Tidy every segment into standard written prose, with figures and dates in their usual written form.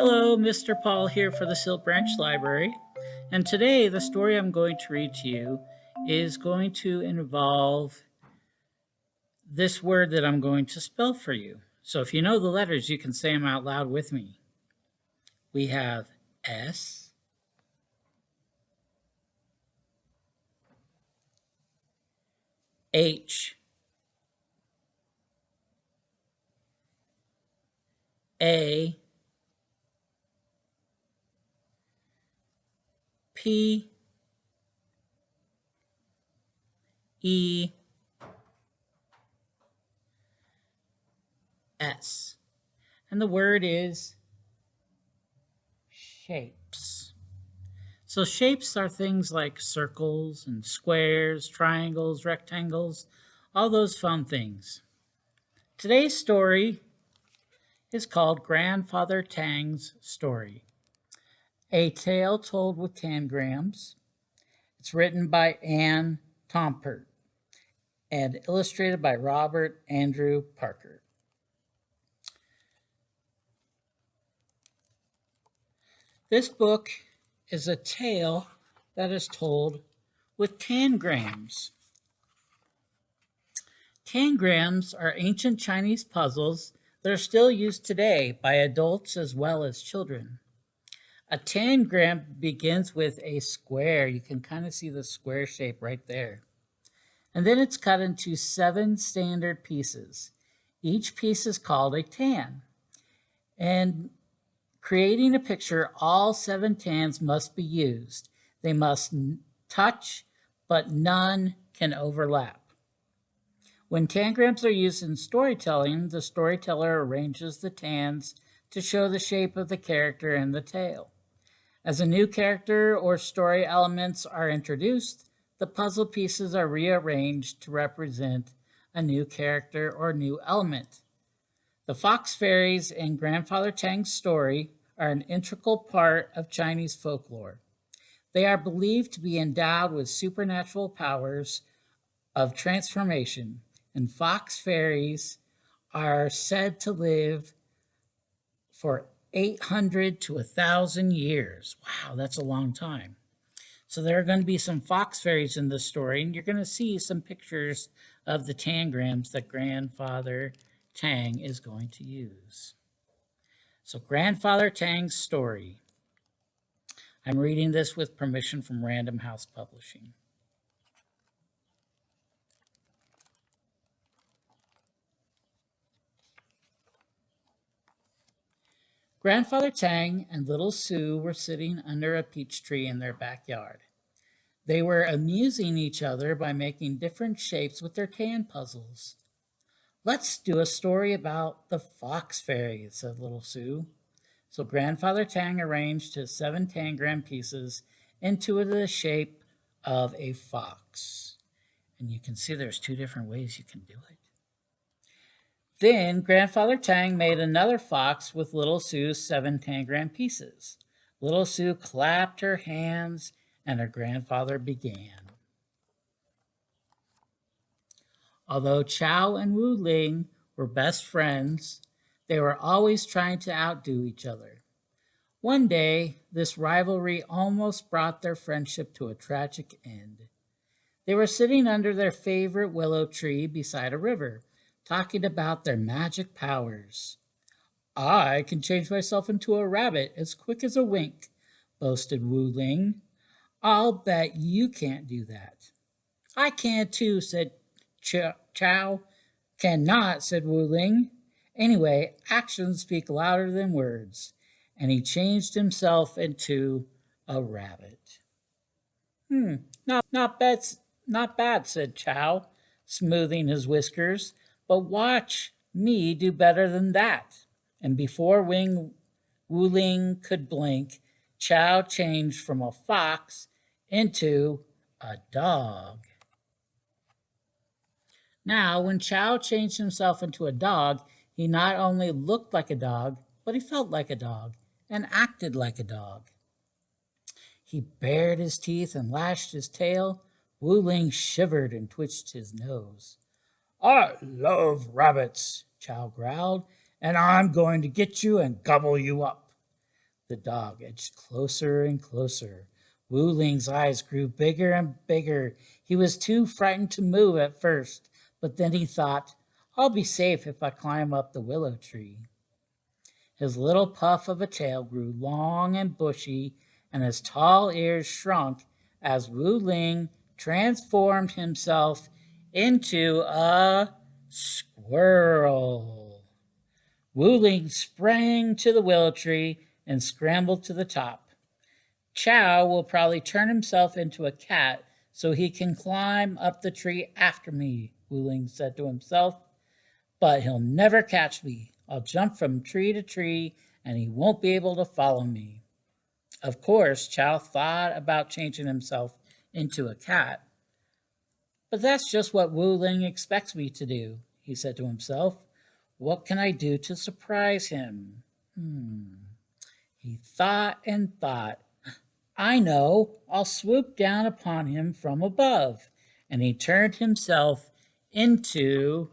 Hello, Mr. Paul here for the Silk Branch Library. And today, the story I'm going to read to you is going to involve this word that I'm going to spell for you. So if you know the letters, you can say them out loud with me. We have S, H, A, P, E, S. And the word is shapes. So shapes are things like circles and squares, triangles, rectangles, all those fun things. Today's story is called Grandfather Tang's Story, a tale told with tangrams. It's written by Anne Tompert and illustrated by Robert Andrew Parker. This book is a tale that is told with tangrams. Tangrams are ancient Chinese puzzles that are still used today by adults as well as children. A tangram begins with a square. You can kind of see the square shape right there. And then it's cut into 7 standard pieces. Each piece is called a tan. And creating a picture, all 7 tans must be used. They must touch, but none can overlap. When tangrams are used in storytelling, the storyteller arranges the tans to show the shape of the character in the tale. As a new character or story elements are introduced, the puzzle pieces are rearranged to represent a new character or new element. The fox fairies in Grandfather Tang's story are an integral part of Chinese folklore. They are believed to be endowed with supernatural powers of transformation, and fox fairies are said to live for 800 to 1,000 years. Wow, that's a long time. So there are going to be some fox fairies in this story, and you're going to see some pictures of the tangrams that Grandfather Tang is going to use. So Grandfather Tang's Story. I'm reading this with permission from Random House Publishing. Grandfather Tang and little Sue were sitting under a peach tree in their backyard. They were amusing each other by making different shapes with their tan puzzles. Let's do a story about the fox fairies, said little Sue. So Grandfather Tang arranged his 7 tangram pieces into the shape of a fox. And you can see there's 2 different ways you can do it. Then Grandfather Tang made another fox with little Sue's 7 tangram pieces. Little Sue clapped her hands and her grandfather began. Although Chow and Wu Ling were best friends, they were always trying to outdo each other. One day, this rivalry almost brought their friendship to a tragic end. They were sitting under their favorite willow tree beside a river, talking about their magic powers. I can change myself into a rabbit as quick as a wink, boasted Wu Ling. I'll bet you can't do that. I can too, said Chow. Cannot, said Wu Ling. Anyway, actions speak louder than words, and he changed himself into a rabbit. Not bad, said Chow, smoothing his whiskers. But watch me do better than that. And before Wu Ling could blink, Chow changed from a fox into a dog. Now, when Chow changed himself into a dog, he not only looked like a dog, but he felt like a dog and acted like a dog. He bared his teeth and lashed his tail. Wu Ling shivered and twitched his nose. I love rabbits, Chow growled, and I'm going to get you and gobble you up. The dog edged closer and closer. Wu Ling's eyes grew bigger and bigger. He was too frightened to move at first, but then he thought, I'll be safe if I climb up the willow tree. His little puff of a tail grew long and bushy, and his tall ears shrunk as Wu Ling transformed himself into a squirrel. Wu Ling sprang to the willow tree and scrambled to the top. Chow will probably turn himself into a cat so he can climb up the tree after me, Wu Ling said to himself. But he'll never catch me. I'll jump from tree to tree and he won't be able to follow me. Of course, Chow thought about changing himself into a cat. But that's just what Wu Ling expects me to do, he said to himself. What can I do to surprise him? He thought and thought. I know, I'll swoop down upon him from above. And he turned himself into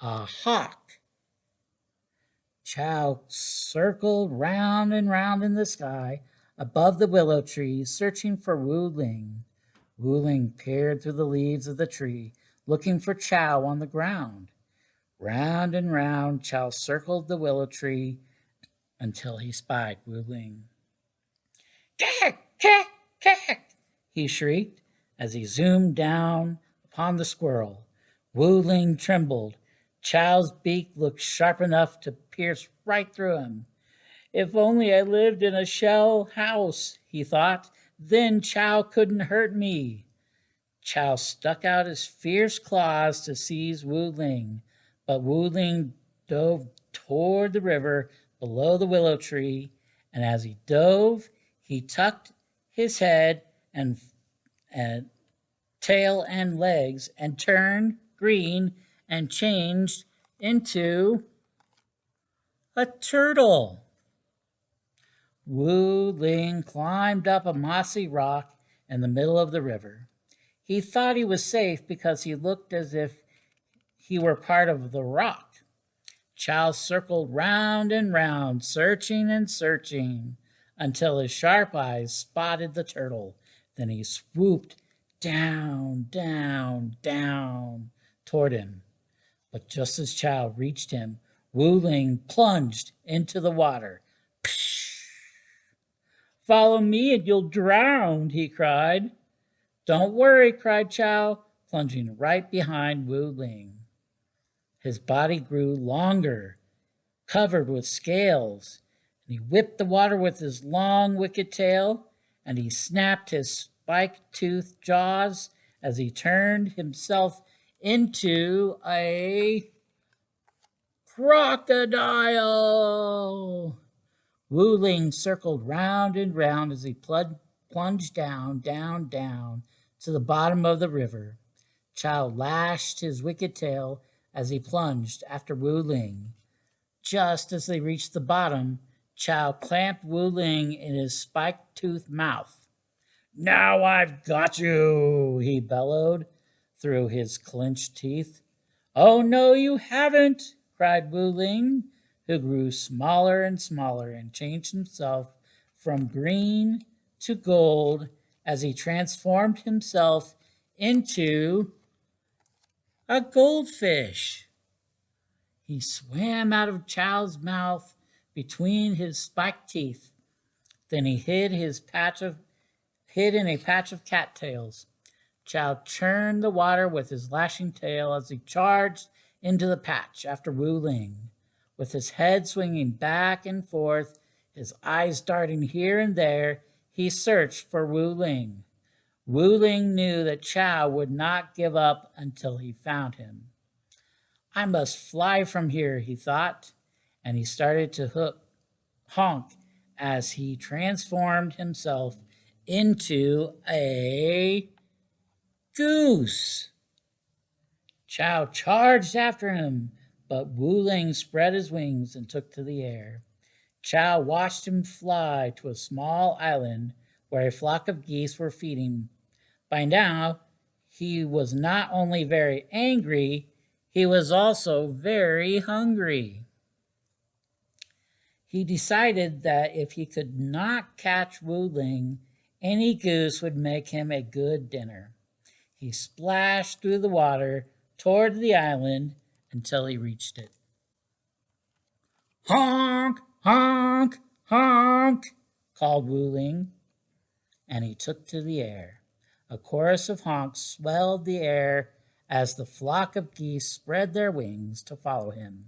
a hawk. Chow circled round and round in the sky above the willow tree, searching for Wu Ling. Wu Ling peered through the leaves of the tree, looking for Chow on the ground. Round and round, Chow circled the willow tree until he spied Wu Ling. Cack, cack, cack, he shrieked as he zoomed down upon the squirrel. Wu Ling trembled. Chow's beak looked sharp enough to pierce right through him. If only I lived in a shell house, he thought, then Chow couldn't hurt me. Chow stuck out his fierce claws to seize Wu Ling, but Wu Ling dove toward the river below the willow tree, and as he dove, he tucked his head and tail and legs and turned green and changed into a turtle. Wu Ling climbed up a mossy rock in the middle of the river. He thought he was safe because he looked as if he were part of the rock. Chow circled round and round, searching and searching, until his sharp eyes spotted the turtle. Then he swooped down, down, down toward him. But just as Chow reached him, Wu Ling plunged into the water. Psh! Follow me and you'll drown, he cried. Don't worry, cried Chow, plunging right behind Wu Ling. His body grew longer, covered with scales, and he whipped the water with his long, wicked tail, and he snapped his spike-toothed jaws as he turned himself into a crocodile. Wu Ling circled round and round as he plunged down, down, down to the bottom of the river. Chow lashed his wicked tail as he plunged after Wu Ling. Just as they reached the bottom, Chow clamped Wu Ling in his spike-toothed mouth. Now I've got you, he bellowed through his clenched teeth. Oh, no, you haven't, cried Wu Ling, who grew smaller and smaller and changed himself from green to gold as he transformed himself into a goldfish. He swam out of Chow's mouth between his spiked teeth. Then he hid in a patch of cattails. Chow churned the water with his lashing tail as he charged into the patch after Wu Ling. With his head swinging back and forth, his eyes darting here and there, he searched for Wu Ling. Wu Ling knew that Chow would not give up until he found him. I must fly from here, he thought, and he started to honk as he transformed himself into a goose. Chow charged after him, but Wu Ling spread his wings and took to the air. Chow watched him fly to a small island where a flock of geese were feeding. By now, he was not only very angry, he was also very hungry. He decided that if he could not catch Wu Ling, any goose would make him a good dinner. He splashed through the water toward the island until he reached it. Honk, honk, honk, called Wu Ling, and he took to the air. A chorus of honks swelled the air as the flock of geese spread their wings to follow him.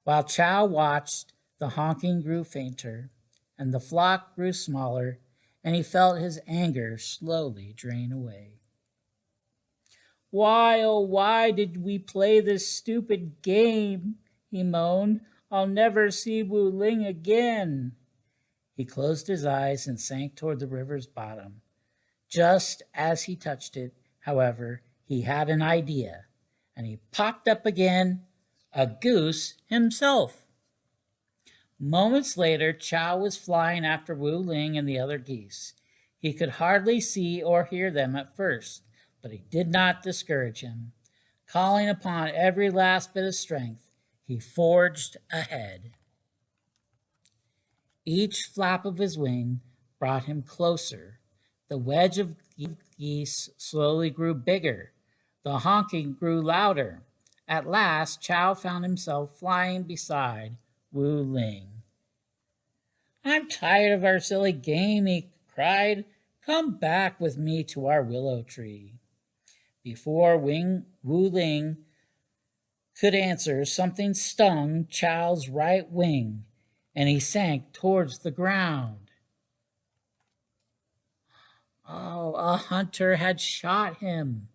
While Chow watched, the honking grew fainter, and the flock grew smaller, and he felt his anger slowly drain away. Why, oh, why did we play this stupid game? He moaned. I'll never see Wu Ling again. He closed his eyes and sank toward the river's bottom. Just as he touched it, however, he had an idea, and he popped up again, a goose himself. Moments later, Chow was flying after Wu Ling and the other geese. He could hardly see or hear them at first, but he did not discourage him. Calling upon every last bit of strength, he forged ahead. Each flap of his wing brought him closer. The wedge of geese slowly grew bigger. The honking grew louder. At last, Chow found himself flying beside Wu Ling. I'm tired of our silly game, he cried. Come back with me to our willow tree. Before Wu Ling could answer, something stung Chow's right wing, and he sank towards the ground. Oh, a hunter had shot him.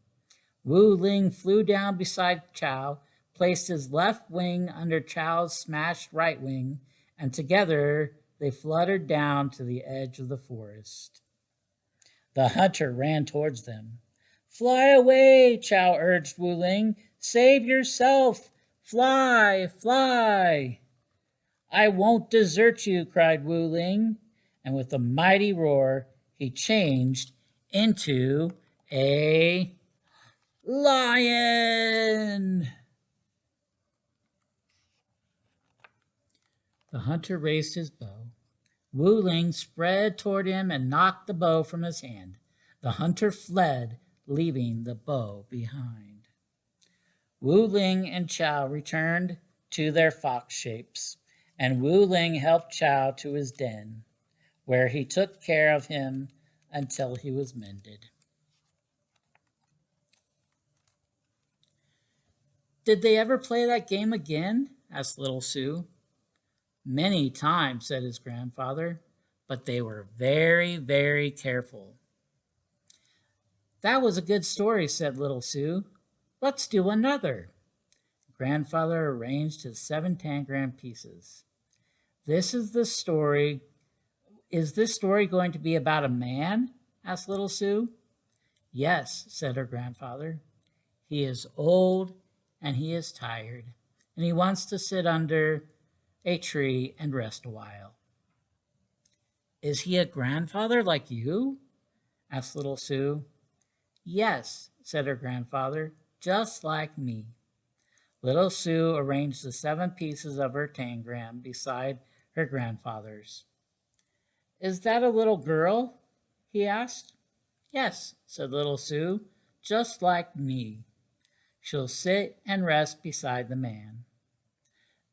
Wu Ling flew down beside Chow, placed his left wing under Chow's smashed right wing, and together they fluttered down to the edge of the forest. The hunter ran towards them. Fly away, Chow urged Wu Ling. Save yourself. Fly, fly. I won't desert you, cried Wu Ling, and with a mighty roar, he changed into a lion. The hunter raised his bow. Wu Ling spread toward him and knocked the bow from his hand. The hunter fled, leaving the bow behind. Wu Ling and Chow returned to their fox shapes, and Wu Ling helped Chow to his den, where he took care of him until he was mended. Did they ever play that game again? Asked little Sue. Many times, said his grandfather, but they were very, very careful. That was a good story, said little Sue. Let's do another. Grandfather arranged his 7 tangram pieces. This is the story. Is this story going to be about a man? Asked little Sue. Yes, said her grandfather. He is old and he is tired, and he wants to sit under a tree and rest a while. Is he a grandfather like you? Asked little Sue. Yes, said her grandfather, just like me. Little Sue arranged the 7 pieces of her tangram beside her grandfather's. Is that a little girl? He asked. Yes, said little Sue, just like me. She'll sit and rest beside the man.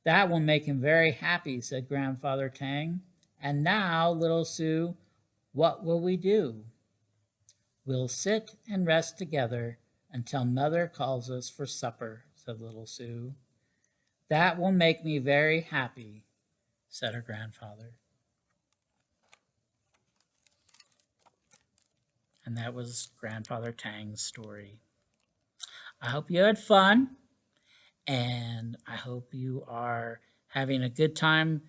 That will make him very happy, said Grandfather Tang. And now, little Sue, what will we do? We'll sit and rest together until Mother calls us for supper, said little Sue. That will make me very happy, said her grandfather. And that was Grandfather Tang's story. I hope you had fun, and I hope you are having a good time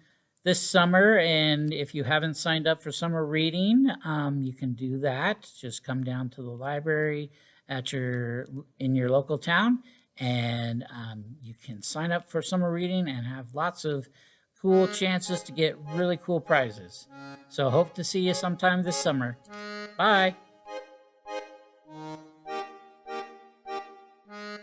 this summer. And if you haven't signed up for summer reading, you can do that. Just come down to the library in your local town, and you can sign up for summer reading and have lots of cool chances to get really cool prizes. So hope to see you sometime this summer. Bye.